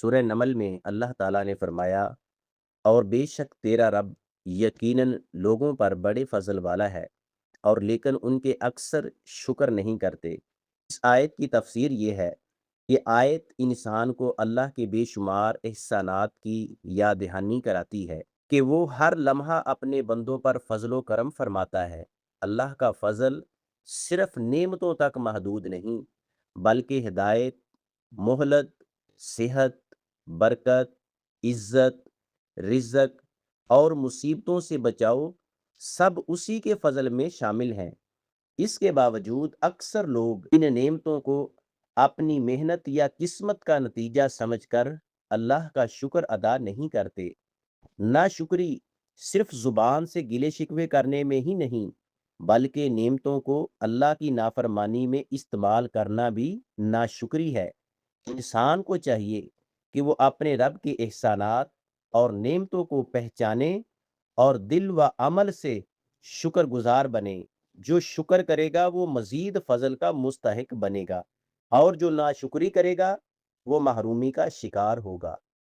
سورہ نمل میں اللہ تعالیٰ نے فرمایا، اور بے شک تیرا رب یقیناً لوگوں پر بڑے فضل والا ہے، اور لیکن ان کے اکثر شکر نہیں کرتے۔ اس آیت کی تفسیر یہ ہے، یہ آیت انسان کو اللہ کے بے شمار احسانات کی یاد دہانی کراتی ہے کہ وہ ہر لمحہ اپنے بندوں پر فضل و کرم فرماتا ہے۔ اللہ کا فضل صرف نعمتوں تک محدود نہیں، بلکہ ہدایت، مہلت، صحت، برکت، عزت، رزق اور مصیبتوں سے بچاؤ سب اسی کے فضل میں شامل ہیں۔ اس کے باوجود اکثر لوگ ان نعمتوں کو اپنی محنت یا قسمت کا نتیجہ سمجھ کر اللہ کا شکر ادا نہیں کرتے۔ ناشکری صرف زبان سے گلے شکوے کرنے میں ہی نہیں، بلکہ نعمتوں کو اللہ کی نافرمانی میں استعمال کرنا بھی ناشکری ہے۔ انسان کو چاہیے کہ وہ اپنے رب کے احسانات اور نعمتوں کو پہچانے اور دل و عمل سے شکر گزار بنے۔ جو شکر کرے گا وہ مزید فضل کا مستحق بنے گا، اور جو ناشکری کرے گا وہ محرومی کا شکار ہوگا۔